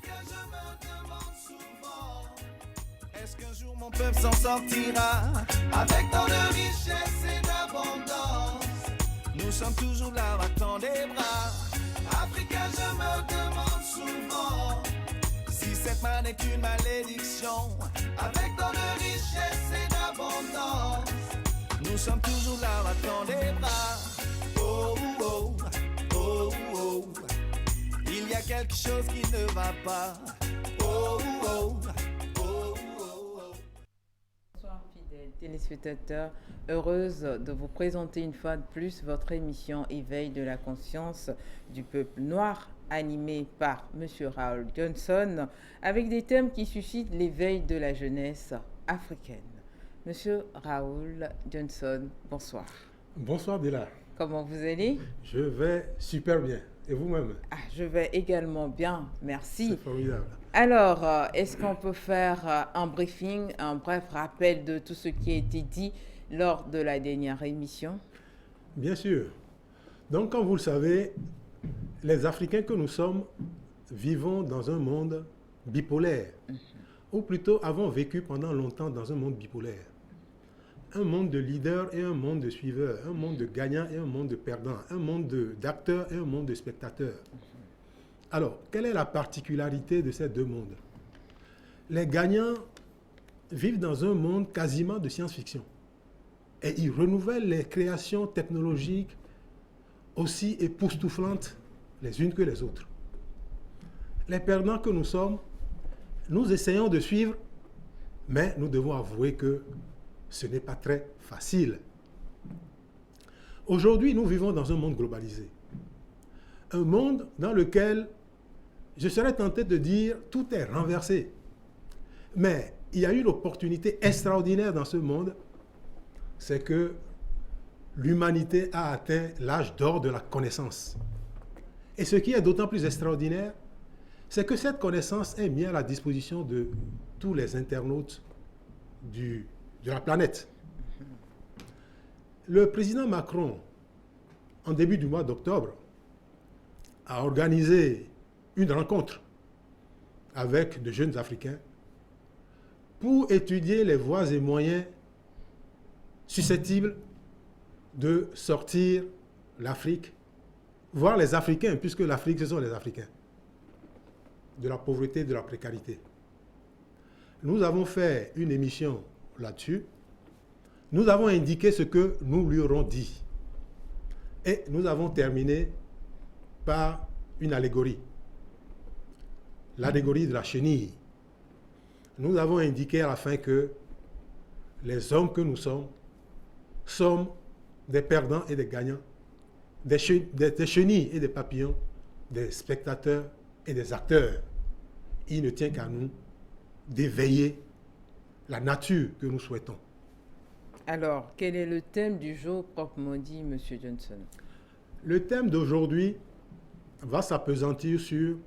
que je me demande souvent, est-ce qu'un jour mon peuple s'en sortira avec tant de richesse et d'abondance? Nous sommes toujours là, battant des bras. Africain, je me demande souvent si cette manne est une malédiction avec tant de richesse et d'abondance. Nous sommes toujours là, battant des bras. Oh, oh, oh, oh. Il y a quelque chose qui ne va pas. Oh, oh, oh, oh, oh. Bonsoir fidèles téléspectateurs, heureuse de vous présenter une fois de plus votre émission Éveil de la conscience du peuple noir, animée par M. Raoul Johnson, avec des thèmes qui suscitent l'éveil de la jeunesse africaine. Monsieur Raoul Johnson, bonsoir. Bonsoir Dila. Comment vous allez? Je vais super bien. Et vous-même? Je vais également bien, merci. C'est formidable. Alors, est-ce qu'on peut faire un briefing, un bref rappel de tout ce qui a été dit lors de la dernière émission? Bien sûr. Donc, comme vous le savez, les Africains que nous sommes vivons dans un monde bipolaire, ou plutôt avons vécu pendant longtemps dans un monde bipolaire. Un monde de leaders et un monde de suiveurs, un monde de gagnants et un monde de perdants, un monde d'acteurs et un monde de spectateurs. Alors, quelle est la particularité de ces deux mondes? Les gagnants vivent dans un monde quasiment de science-fiction. Et ils renouvellent les créations technologiques aussi époustouflantes les unes que les autres. Les perdants que nous sommes, nous essayons de suivre, mais nous devons avouer que ce n'est pas très facile. Aujourd'hui, nous vivons dans un monde globalisé. Un monde dans lequel, je serais tenté de dire, tout est renversé. Mais il y a une opportunité extraordinaire dans ce monde, c'est que l'humanité a atteint l'âge d'or de la connaissance. Et ce qui est d'autant plus extraordinaire, c'est que cette connaissance est mise à la disposition de tous les internautes de la planète. Le président Macron, en début du mois d'octobre, a organisé une rencontre avec de jeunes Africains pour étudier les voies et moyens susceptibles de sortir l'Afrique, voire les Africains, puisque l'Afrique, ce sont les Africains, de la pauvreté, de la précarité. Nous avons fait une émission là-dessus. Nous avons indiqué ce que nous lui aurons dit. Et nous avons terminé par une allégorie. L'allégorie de la chenille. Nous avons indiqué à la fin que les hommes que nous sommes des perdants et des gagnants, des chenilles et des papillons, des spectateurs et des acteurs. Il ne tient qu'à nous d'éveiller la nature que nous souhaitons. Alors, quel est le thème du jour proprement dit, M. Johnson? Le thème d'aujourd'hui va s'appesantir sur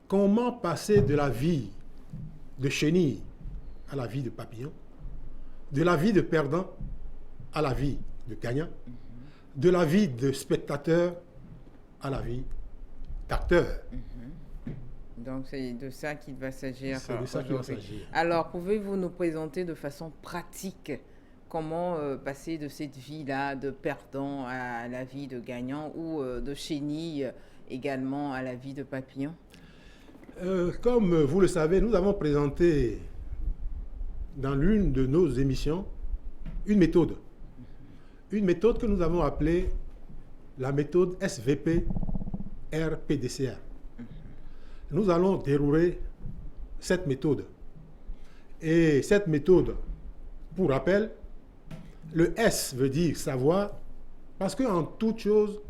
comment passer de la vie de chenille à la vie de papillon, de la vie de perdant à la vie de gagnant, de la vie de spectateur à la vie d'acteur. Donc, c'est de ça qu'il va s'agir aujourd'hui. Alors, pouvez-vous nous présenter de façon pratique comment passer de cette vie-là de perdant à la vie de gagnant ou de chenille également à la vie de papillon? Comme vous le savez, nous avons présenté dans l'une de nos émissions une méthode. Une méthode que nous avons appelée la méthode SVP RPDCA. Nous allons dérouler cette méthode. Et cette méthode, pour rappel, le S veut dire savoir, parce qu'en toute chose,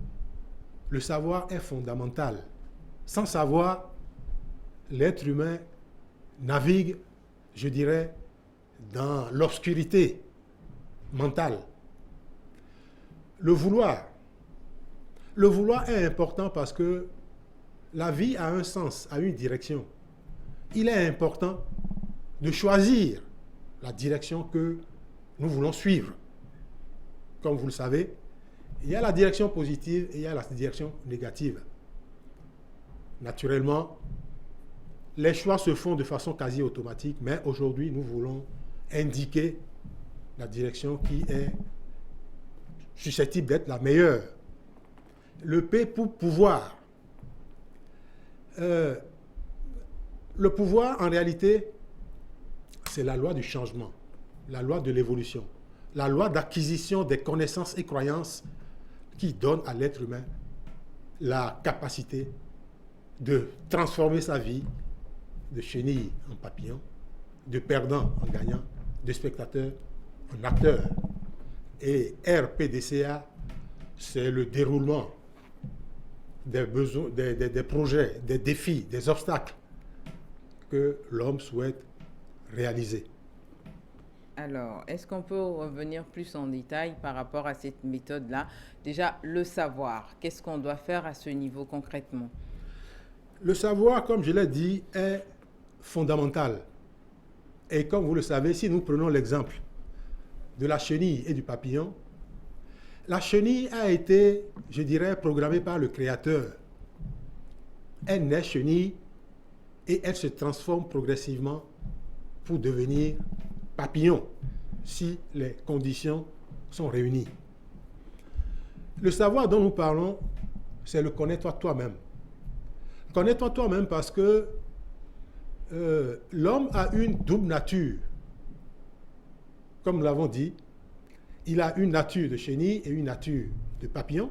le savoir est fondamental. Sans savoir, l'être humain navigue, je dirais, dans l'obscurité mentale. Le vouloir. Le vouloir est important parce que la vie a un sens, a une direction. Il est important de choisir la direction que nous voulons suivre. Comme vous le savez, il y a la direction positive et il y a la direction négative. Naturellement, les choix se font de façon quasi automatique, mais aujourd'hui, nous voulons indiquer la direction qui est susceptible d'être la meilleure. Le P pour pouvoir. Le pouvoir, en réalité, c'est la loi du changement, la loi de l'évolution, la loi d'acquisition des connaissances et croyances qui donne à l'être humain la capacité de transformer sa vie de chenille en papillon, de perdant en gagnant, de spectateur en acteur. Et RPDCA, c'est le déroulement des besoins, des projets, des défis, des obstacles que l'homme souhaite réaliser. Alors, est-ce qu'on peut revenir plus en détail par rapport à cette méthode-là? Déjà, le savoir, qu'est-ce qu'on doit faire à ce niveau concrètement? Le savoir, comme je l'ai dit, est fondamental. Et comme vous le savez, si nous prenons l'exemple de la chenille et du papillon, la chenille a été, je dirais, programmée par le Créateur. Elle naît chenille et elle se transforme progressivement pour devenir papillon, si les conditions sont réunies. Le savoir dont nous parlons, c'est le connais-toi toi-même. Connais-toi toi-même parce que l'homme a une double nature. Comme nous l'avons dit, il a une nature de chenille et une nature de papillon,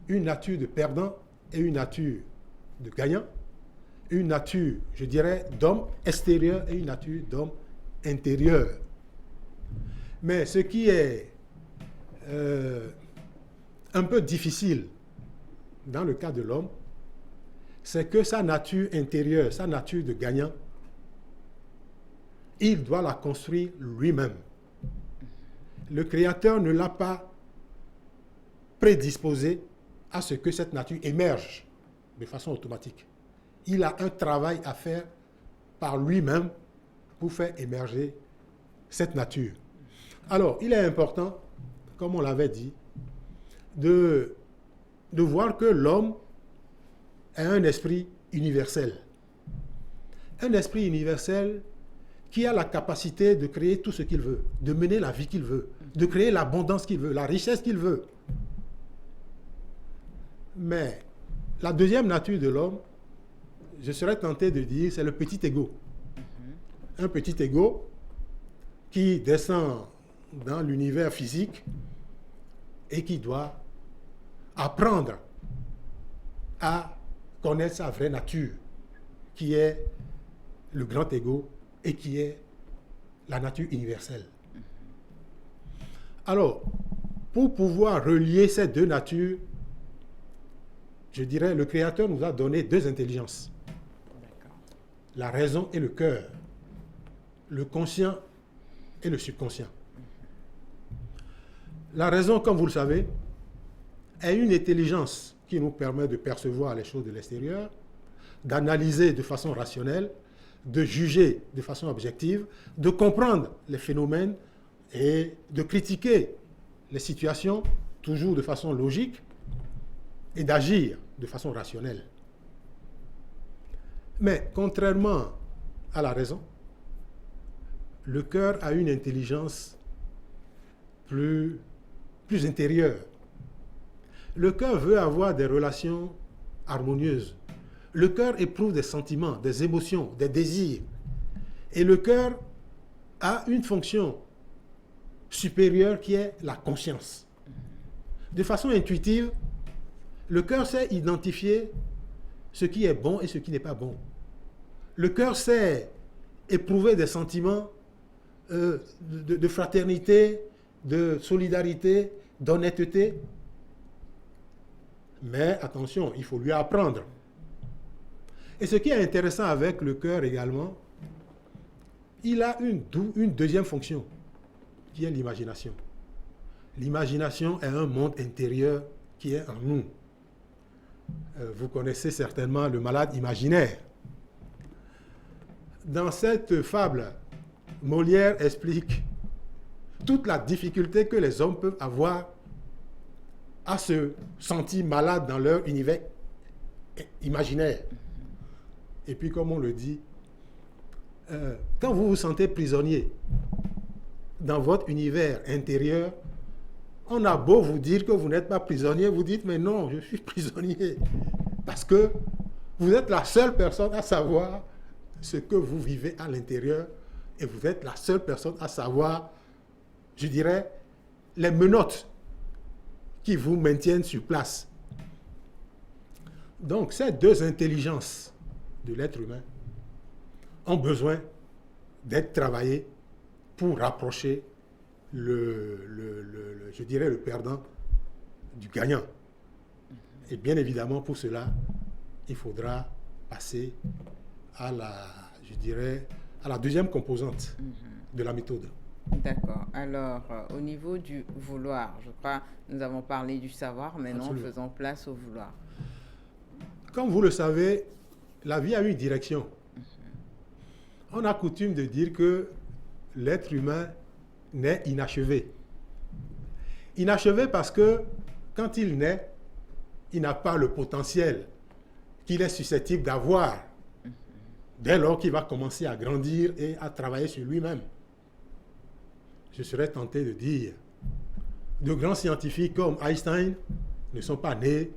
une nature de perdant et une nature de gagnant, une nature, je dirais, d'homme extérieur et une nature d'homme intérieur. Mais ce qui est un peu difficile dans le cas de l'homme, c'est que sa nature intérieure, sa nature de gagnant, il doit la construire lui-même. Le Créateur ne l'a pas prédisposé à ce que cette nature émerge de façon automatique. Il a un travail à faire par lui-même pour faire émerger cette nature. Alors, il est important, comme on l'avait dit, de voir que l'homme est un esprit universel. Un esprit universel qui a la capacité de créer tout ce qu'il veut, de mener la vie qu'il veut, de créer l'abondance qu'il veut, la richesse qu'il veut. Mais la deuxième nature de l'homme, je serais tenté de dire, c'est le petit ego. Un petit ego qui descend dans l'univers physique et qui doit apprendre à connaître sa vraie nature, qui est le grand ego et qui est la nature universelle. Alors, pour pouvoir relier ces deux natures, je dirais, le Créateur nous a donné deux intelligences. La raison et le cœur. Le conscient et le subconscient. La raison, comme vous le savez, est une intelligence qui nous permet de percevoir les choses de l'extérieur, d'analyser de façon rationnelle, de juger de façon objective, de comprendre les phénomènes et de critiquer les situations toujours de façon logique et d'agir de façon rationnelle. Mais contrairement à la raison, le cœur a une intelligence plus intérieure. Le cœur veut avoir des relations harmonieuses. Le cœur éprouve des sentiments, des émotions, des désirs. Et le cœur a une fonction supérieure qui est la conscience. De façon intuitive, le cœur sait identifier ce qui est bon et ce qui n'est pas bon. Le cœur sait éprouver des sentiments de fraternité, de solidarité, d'honnêteté. Mais attention, il faut lui apprendre. Et ce qui est intéressant avec le cœur également, il a une deuxième fonction, qui est l'imagination. L'imagination est un monde intérieur qui est en nous. Vous connaissez certainement le malade imaginaire. Dans cette fable, Molière explique toute la difficulté que les hommes peuvent avoir à se sentir malades dans leur univers imaginaire. Et puis, comme on le dit, quand vous vous sentez prisonnier dans votre univers intérieur, on a beau vous dire que vous n'êtes pas prisonnier, vous dites, mais non, je suis prisonnier. Parce que vous êtes la seule personne à savoir ce que vous vivez à l'intérieur et vous êtes la seule personne à savoir, je dirais, les menottes qui vous maintiennent sur place. Donc, ces deux intelligences de l'être humain ont besoin d'être travaillées pour rapprocher je dirais, le perdant du gagnant. Et bien évidemment, pour cela, il faudra passer à la deuxième composante de la méthode. D'accord. Alors, au niveau du vouloir, je crois que nous avons parlé du savoir, maintenant Absolument. faisons place au vouloir. Comme vous le savez, la vie a une direction. On a coutume de dire que l'être humain naît inachevé. Inachevé parce que quand il naît, il n'a pas le potentiel qu'il est susceptible d'avoir dès lors qu'il va commencer à grandir et à travailler sur lui-même. Je serais tenté de dire, de grands scientifiques comme Einstein ne sont pas nés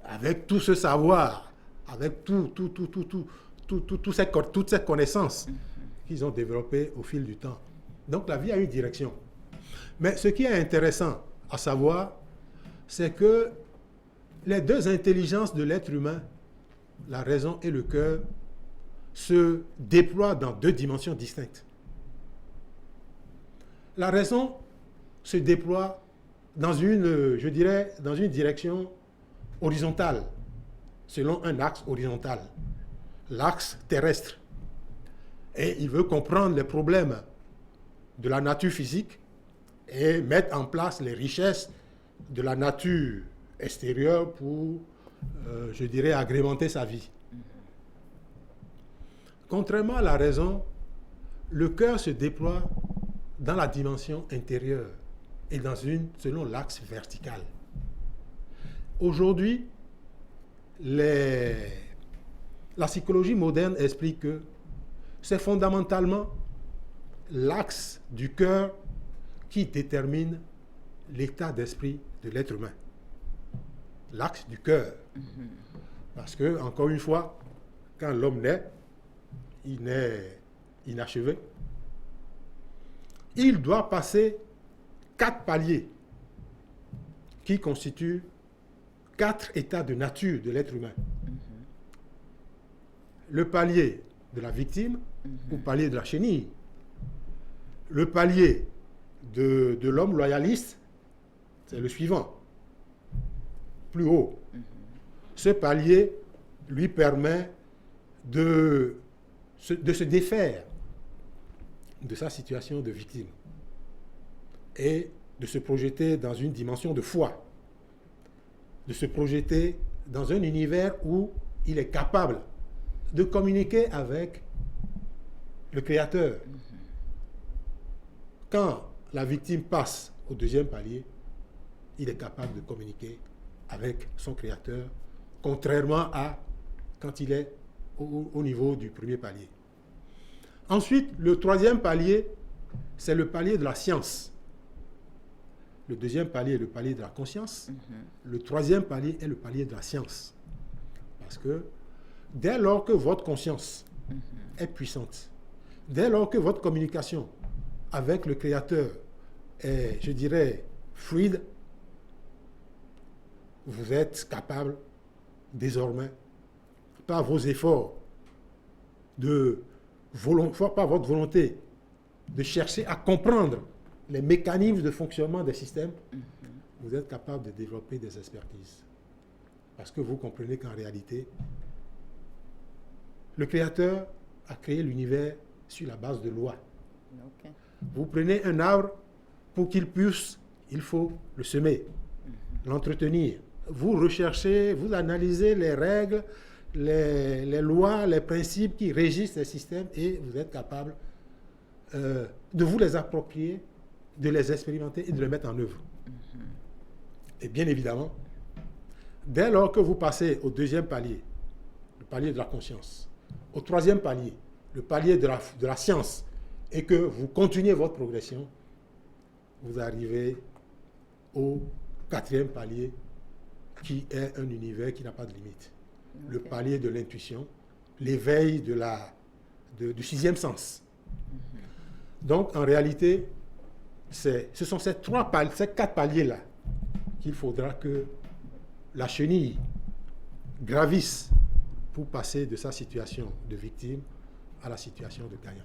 avec tout ce savoir, avec toutes ces connaissances qu'ils ont développées au fil du temps. Donc la vie a une direction. Mais ce qui est intéressant à savoir, c'est que les deux intelligences de l'être humain, la raison et le cœur, se déploient dans deux dimensions distinctes. La raison se déploie dans une direction horizontale, selon un axe horizontal, l'axe terrestre. Et il veut comprendre les problèmes de la nature physique et mettre en place les richesses de la nature extérieure pour, agrémenter sa vie. Contrairement à la raison, le cœur se déploie dans la dimension intérieure et selon l'axe vertical. Aujourd'hui, la psychologie moderne explique que c'est fondamentalement l'axe du cœur qui détermine l'état d'esprit de l'être humain. L'axe du cœur. Parce que, encore une fois, quand l'homme naît, il naît inachevé. Il doit passer 4 paliers qui constituent 4 états de nature de l'être humain. Le palier de la victime ou palier de la chenille. Le palier de l'homme loyaliste, c'est le suivant, plus haut. Ce palier lui permet de se défaire de sa situation de victime et de se projeter dans une dimension de foi, de se projeter dans un univers où il est capable de communiquer avec le Créateur. Quand la victime passe au deuxième palier, il est capable de communiquer avec son Créateur, contrairement à quand il est au niveau du premier palier. Ensuite, le troisième palier, c'est le palier de la science. Le deuxième palier est le palier de la conscience. Le troisième palier est le palier de la science. Parce que dès lors que votre conscience est puissante, dès lors que votre communication avec le Créateur est, je dirais, fluide, vous êtes capable désormais, par vos efforts, par votre volonté de chercher à comprendre les mécanismes de fonctionnement des systèmes, vous êtes capable de développer des expertises. Parce que vous comprenez qu'en réalité, le Créateur a créé l'univers sur la base de lois. Okay. Vous prenez un arbre, pour qu'il pousse, il faut le semer, l'entretenir. Vous recherchez, vous analysez les règles, les lois, les principes qui régissent ces systèmes et vous êtes capable de vous les approprier, de les expérimenter et de les mettre en œuvre. Et bien évidemment, dès lors que vous passez au deuxième palier, le palier de la conscience, au troisième palier, le palier de la science, et que vous continuez votre progression, vous arrivez au 4e palier, qui est un univers qui n'a pas de limite. Okay. Le palier de l'intuition, l'éveil du 6e sens. Donc, en réalité, ce sont ces 4 paliers-là qu'il faudra que la chenille gravisse pour passer de sa situation de victime à la situation de gagnant.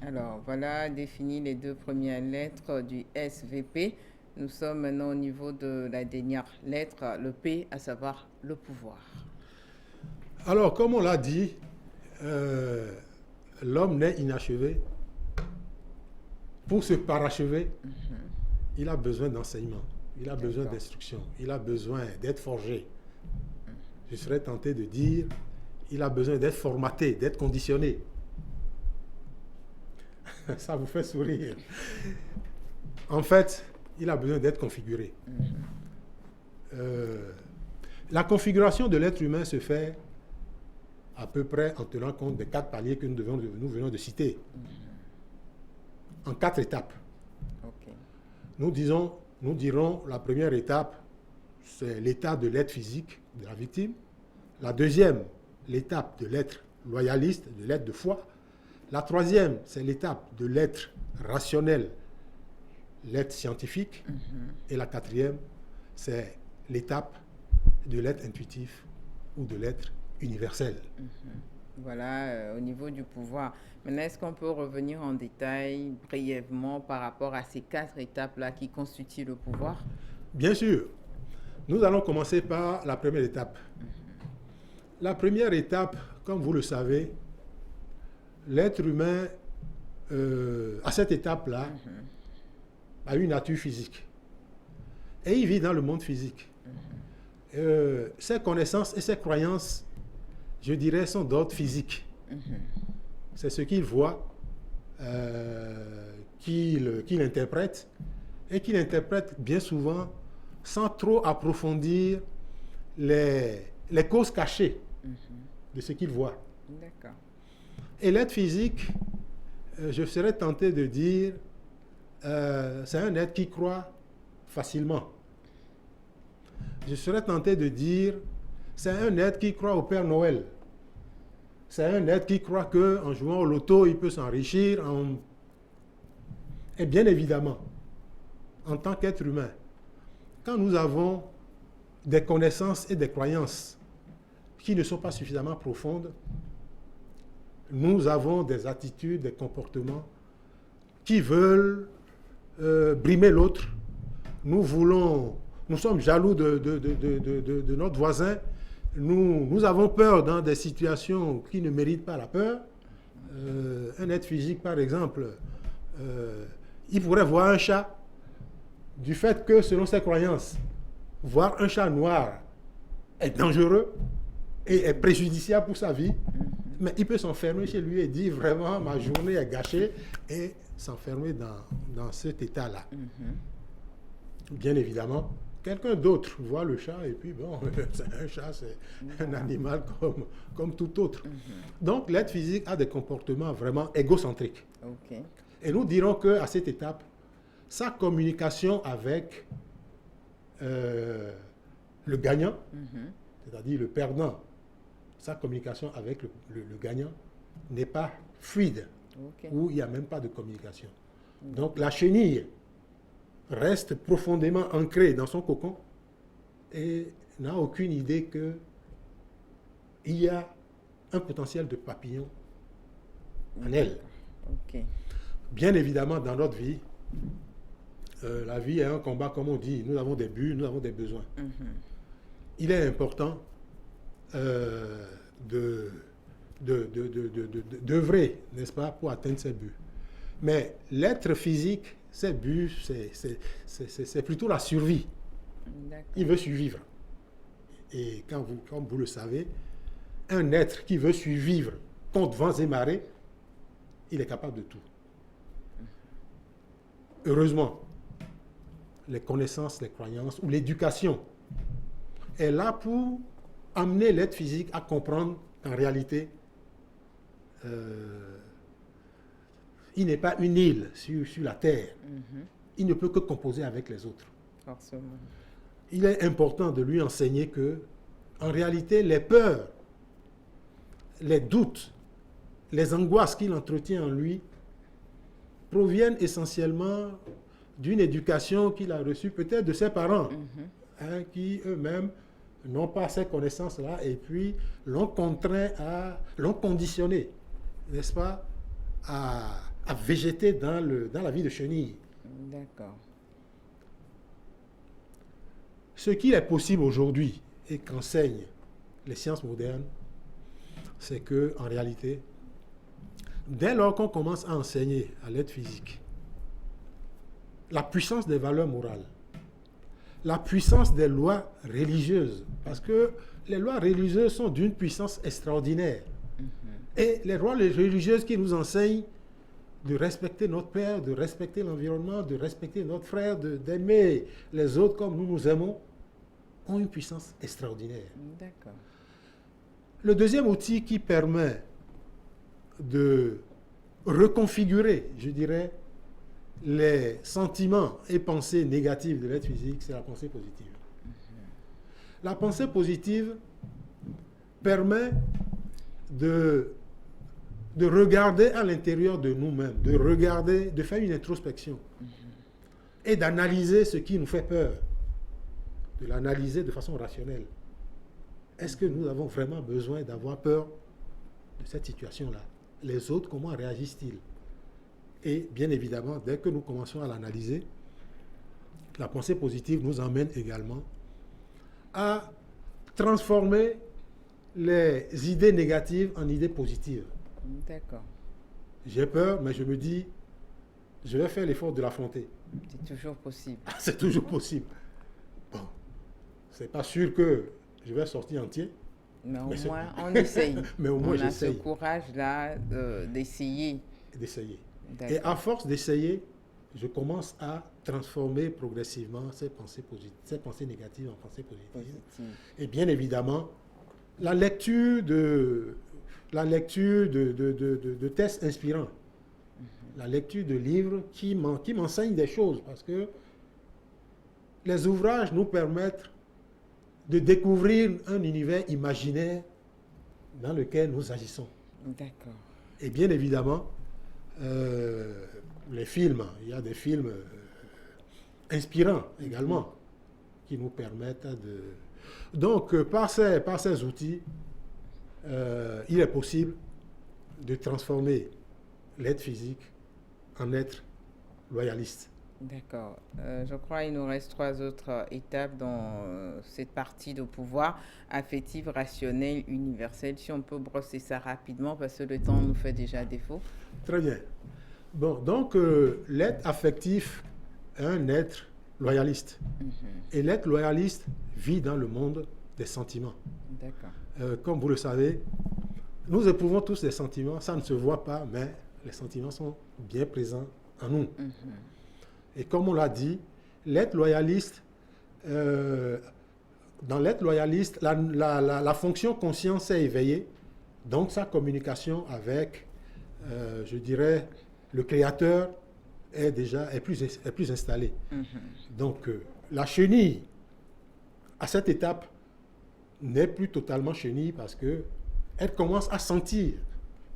Alors, voilà défini les 2 premières lettres du SVP. Nous sommes maintenant au niveau de la dernière lettre, le P, à savoir le pouvoir. Alors, comme on l'a dit, l'homme naît inachevé. Pour se parachever, il a besoin d'enseignement, il a besoin d'instruction, il a besoin d'être forgé. Je serais tenté de dire, il a besoin d'être formaté, d'être conditionné. Ça vous fait sourire. En fait, il a besoin d'être configuré. La configuration de l'être humain se fait à peu près en tenant compte des 4 paliers que nous venons de citer. En 4 étapes. Okay. Nous dirons la première étape, c'est l'état de l'être physique de la victime. La deuxième, l'étape de l'être loyaliste, de l'être de foi. La troisième, c'est l'étape de l'être rationnel, l'être scientifique. Et la quatrième, c'est l'étape de l'être intuitif ou de l'être universel. Voilà, au niveau du pouvoir. Maintenant, est-ce qu'on peut revenir en détail brièvement par rapport à ces 4 étapes-là qui constituent le pouvoir? Bien sûr. Nous allons commencer par la première étape. La première étape, comme vous le savez, l'être humain, à cette étape-là, a une nature physique. Et il vit dans le monde physique. Ses connaissances et ses croyances, je dirais, sont d'ordre physique. C'est ce qu'il voit, qu'il interprète, et qu'il interprète bien souvent sans trop approfondir les causes cachées de ce qu'il voit. D'accord. Et l'être physique, je serais tenté de dire, c'est un être qui croit facilement. Je serais tenté de dire, c'est un être qui croit au Père Noël. C'est un être qui croit qu'en jouant au loto, il peut s'enrichir. Et bien évidemment, en tant qu'être humain, quand nous avons des connaissances et des croyances qui ne sont pas suffisamment profondes, nous avons des attitudes, des comportements qui veulent brimer l'autre. Nous sommes jaloux de notre voisin. Nous avons peur dans des situations qui ne méritent pas la peur. Un être physique, par exemple, il pourrait voir un chat, du fait que, selon ses croyances, voir un chat noir est dangereux et est préjudiciable pour sa vie, mais il peut s'enfermer chez lui et dire vraiment ma journée est gâchée et s'enfermer dans cet état-là. Bien évidemment, quelqu'un d'autre voit le chat et puis bon, c'est un chat, c'est un animal comme tout autre. Donc l'être physique a des comportements vraiment égocentriques. Okay. Et nous dirons qu'à cette étape, sa communication avec le gagnant, c'est-à-dire le perdant, sa communication avec le gagnant n'est pas fluide, ou il n'y a même pas de communication. Donc la chenille reste profondément ancrée dans son cocon et n'a aucune idée qu'il y a un potentiel de papillon en elle. Okay. Bien évidemment, dans notre vie, la vie est un combat, comme on dit. Nous avons des buts, nous avons des besoins. Il est important d'œuvrer, n'est-ce pas, pour atteindre ces buts. Mais l'être physique, ses buts, c'est plutôt la survie. Il veut survivre. Et comme vous le savez, un être qui veut survivre contre vents et marées, il est capable de tout. Heureusement, les connaissances, les croyances ou l'éducation est là pour amener l'être physique à comprendre qu'en réalité, il n'est pas une île sur la terre. Mhm. Il ne peut que composer avec les autres. Forcément. Il est important de lui enseigner que, en réalité, les peurs, les doutes, les angoisses qu'il entretient en lui proviennent essentiellement d'une éducation qu'il a reçue peut-être de ses parents, qui eux-mêmes n'ont pas ces connaissances-là et puis l'ont contraint l'ont conditionné, n'est-ce pas, à végéter dans la vie de chenille. D'accord. Ce qu'il est possible aujourd'hui et qu'enseignent les sciences modernes, c'est que, en réalité, dès lors qu'on commence à enseigner à l'être physique la puissance des valeurs morales, la puissance des lois religieuses, parce que les lois religieuses sont d'une puissance extraordinaire. Et les lois religieuses qui nous enseignent de respecter notre père, de respecter l'environnement, de respecter notre frère, d'aimer les autres comme nous nous aimons, ont une puissance extraordinaire. D'accord. Le deuxième outil qui permet de reconfigurer, je dirais, les sentiments et pensées négatives de l'être physique, c'est la pensée positive. La pensée positive permet de regarder à l'intérieur de nous-mêmes, de faire une introspection et d'analyser ce qui nous fait peur, de l'analyser de façon rationnelle. Est-ce que nous avons vraiment besoin d'avoir peur de cette situation-là? Les autres, comment réagissent-ils? Et bien évidemment, dès que nous commençons à l'analyser, la pensée positive nous emmène également à transformer les idées négatives en idées positives. D'accord. J'ai peur, mais je me dis, je vais faire l'effort de l'affronter. C'est toujours possible. C'est toujours possible. Bon, c'est pas sûr que je vais sortir entier. Mais au Mais moins, on essaye. Mais au moins, on a ce j'essaye. courage-là d'essayer. D'essayer. D'accord. Et à force d'essayer, je commence à transformer progressivement ces pensées négatives en pensées positives. Positive. Et bien évidemment, la lecture de textes inspirants, la lecture de livres qui m'enseignent des choses, parce que les ouvrages nous permettent de découvrir un univers imaginaire dans lequel nous agissons. D'accord. Et bien évidemment, les films, il y a des films inspirants également qui nous permettent de... Donc, par ces outils, il est possible de transformer l'être physique en être loyaliste. D'accord. Je crois qu'il nous reste 3 autres étapes dans cette partie de pouvoir affectif, rationnel, universel. Si on peut brosser ça rapidement parce que le temps nous fait déjà défaut. Très bien. Bon, donc l'être affectif est un être loyaliste. Et l'être loyaliste vit dans le monde des sentiments. D'accord. Comme vous le savez, nous éprouvons tous des sentiments. Ça ne se voit pas, mais les sentiments sont bien présents en nous. Et comme on l'a dit, l'être loyaliste, dans l'être loyaliste, la fonction conscience est éveillée. Donc sa communication avec, je dirais, le créateur est plus installée. Donc la chenille, à cette étape, n'est plus totalement chenille parce qu'elle commence à sentir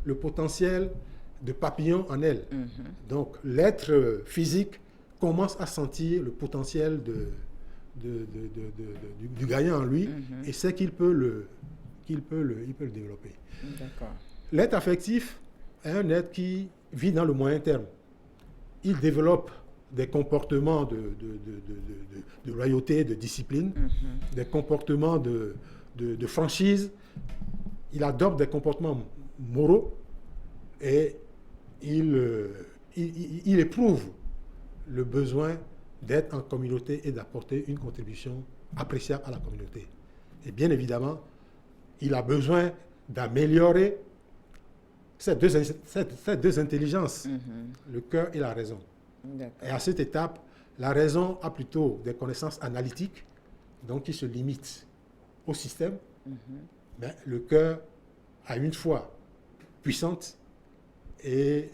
le potentiel de papillon en elle. Donc l'être physique commence à sentir le potentiel du gagnant en lui et sait qu'il peut le développer. D'accord. L'être affectif est un être qui vit dans le moyen terme. Il développe des comportements de loyauté, de discipline, des comportements de franchise. Il adopte des comportements moraux et il éprouve le besoin d'être en communauté et d'apporter une contribution appréciable à la communauté. Et bien évidemment, il a besoin d'améliorer ces deux intelligences, le cœur et la raison. Et à cette étape, la raison a plutôt des connaissances analytiques, donc qui se limitent au système, mais le cœur a une foi puissante et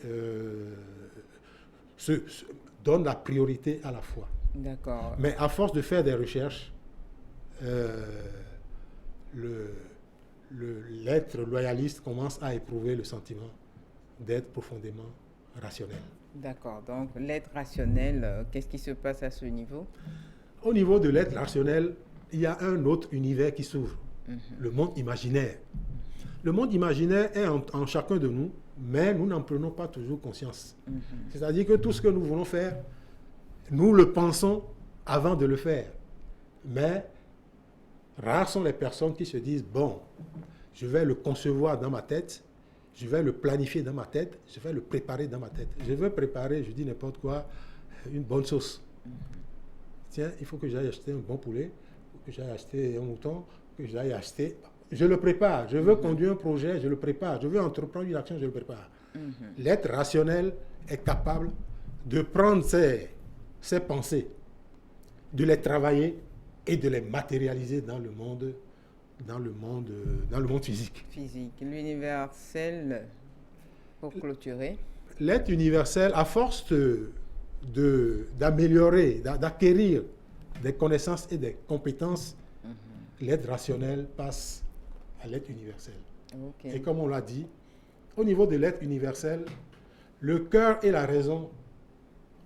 donne la priorité à la foi. D'accord. Mais à force de faire des recherches, l'être loyaliste commence à éprouver le sentiment d'être profondément rationnel. D'accord. Donc, l'être rationnel, qu'est-ce qui se passe à ce niveau? Au niveau de l'être rationnel, il y a un autre univers qui s'ouvre, le monde imaginaire. Le monde imaginaire est en chacun de nous, mais nous n'en prenons pas toujours conscience. C'est-à-dire que tout ce que nous voulons faire, nous le pensons avant de le faire. Mais rares sont les personnes qui se disent, bon, je vais le concevoir dans ma tête, je vais le planifier dans ma tête, je vais le préparer dans ma tête. Je veux préparer, je dis n'importe quoi, une bonne sauce. Tiens, il faut que j'aille acheter un bon poulet, que j'aille acheter un mouton, que j'aille acheter... Je le prépare. Je veux conduire un projet, je le prépare. Je veux entreprendre une action, je le prépare. L'être rationnel est capable de prendre ses pensées, de les travailler et de les matérialiser dans le monde physique. Physique. L'universel, pour clôturer. L'être universel, à force d'améliorer, d'acquérir des connaissances et des compétences, l'être rationnel passe à l'être universel. Okay. Et comme on l'a dit, au niveau de l'être universel, le cœur et la raison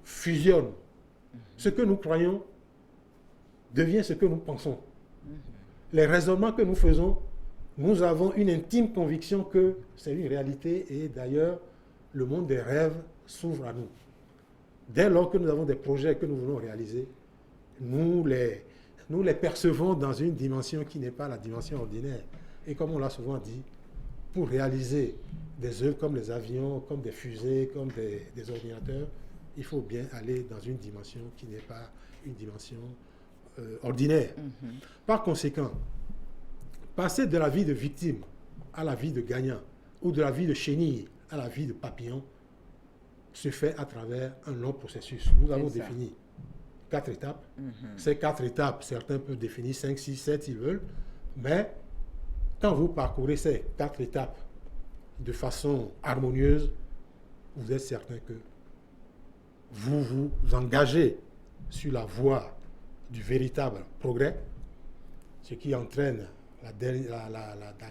fusionnent. Ce que nous croyons devient ce que nous pensons. Les raisonnements que nous faisons, nous avons une intime conviction que c'est une réalité et d'ailleurs, le monde des rêves s'ouvre à nous. Dès lors que nous avons des projets que nous voulons réaliser, nous les percevons dans une dimension qui n'est pas la dimension ordinaire. Et comme on l'a souvent dit, pour réaliser des œuvres comme les avions, comme des fusées, comme des ordinateurs, il faut bien aller dans une dimension qui n'est pas une dimension ordinaire. Par conséquent, passer de la vie de victime à la vie de gagnant, ou de la vie de chenille à la vie de papillon, se fait à travers un long processus. Nous avons défini 4 étapes. Ces 4 étapes, certains peuvent définir 5, 6, 7 s'ils veulent, mais quand vous parcourez ces 4 étapes de façon harmonieuse, vous êtes certain que vous vous engagez sur la voie du véritable progrès, ce qui entraîne la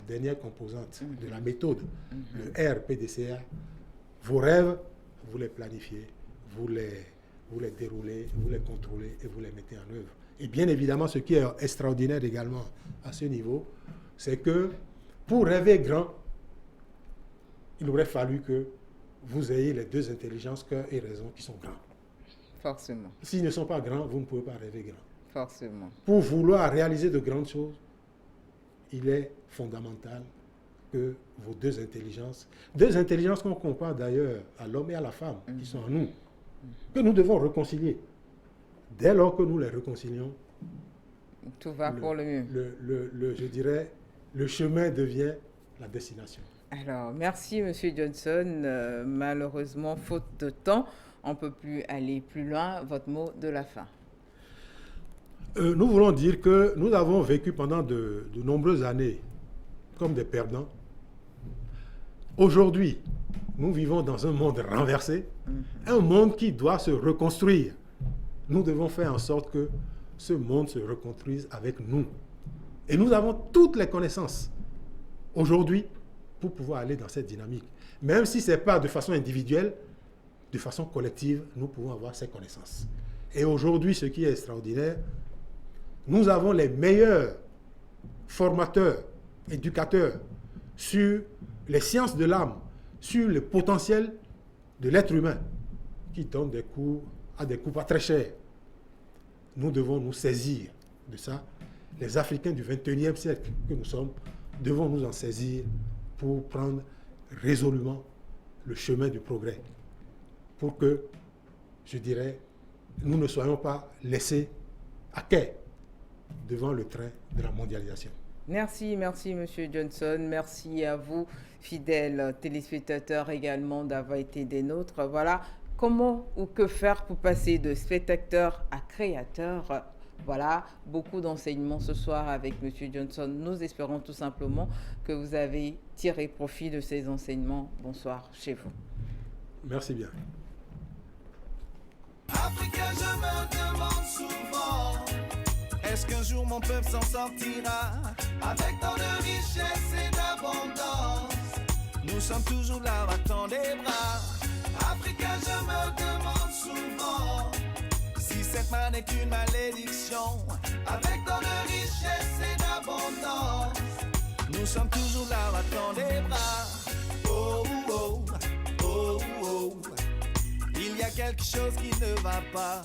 dernière composante de la méthode, le RPDCA. Vos rêves, vous les planifiez, vous les déroulez, vous les contrôlez et vous les mettez en œuvre. Et bien évidemment, ce qui est extraordinaire également à ce niveau, c'est que pour rêver grand, il aurait fallu que vous ayez les 2 intelligences, cœur et raison, qui sont grands. Forcément. S'ils ne sont pas grands, vous ne pouvez pas rêver grand. Forcément. Pour vouloir réaliser de grandes choses, il est fondamental que vos 2 intelligences qu'on compare d'ailleurs à l'homme et à la femme, qui sont en nous, que nous devons réconcilier. Dès lors que nous les réconcilions, tout va pour le mieux. Je dirais, le chemin devient la destination. Alors, merci M. Johnson. Malheureusement, faute de temps, on ne peut plus aller plus loin. Votre mot de la fin. Nous voulons dire que nous avons vécu pendant de nombreuses années comme des perdants. Aujourd'hui, nous vivons dans un monde renversé, un monde qui doit se reconstruire. Nous devons faire en sorte que ce monde se reconstruise avec nous. Et nous avons toutes les connaissances aujourd'hui pour pouvoir aller dans cette dynamique. Même si ce n'est pas de façon individuelle, de façon collective, nous pouvons avoir ces connaissances. Et aujourd'hui, ce qui est extraordinaire, nous avons les meilleurs formateurs, éducateurs sur les sciences de l'âme, sur le potentiel de l'être humain, qui donnent des cours à des coûts pas très chers. Nous devons nous saisir de ça. Les Africains du XXIe siècle que nous sommes, devons nous en saisir pour prendre résolument le chemin du progrès. Pour que, je dirais, nous ne soyons pas laissés à quai devant le train de la mondialisation. Merci M. Johnson. Merci à vous, fidèles téléspectateurs également, d'avoir été des nôtres. Voilà, comment ou que faire pour passer de spectateur à créateur Voilà, beaucoup d'enseignements ce soir avec M. Johnson. Nous espérons tout simplement que vous avez tiré profit de ces enseignements. Bonsoir chez vous. Merci bien. Africain, je me demande souvent, est-ce qu'un jour mon peuple s'en sortira avec tant de richesse et d'abondance? Nous sommes toujours là, battant des bras. Africain, je me demande souvent si cette main n'est qu'une malédiction avec tant de richesse et d'abondance. Nous sommes toujours là, battant des bras. Oh, oh, oh, oh. Il y a quelque chose qui ne va pas.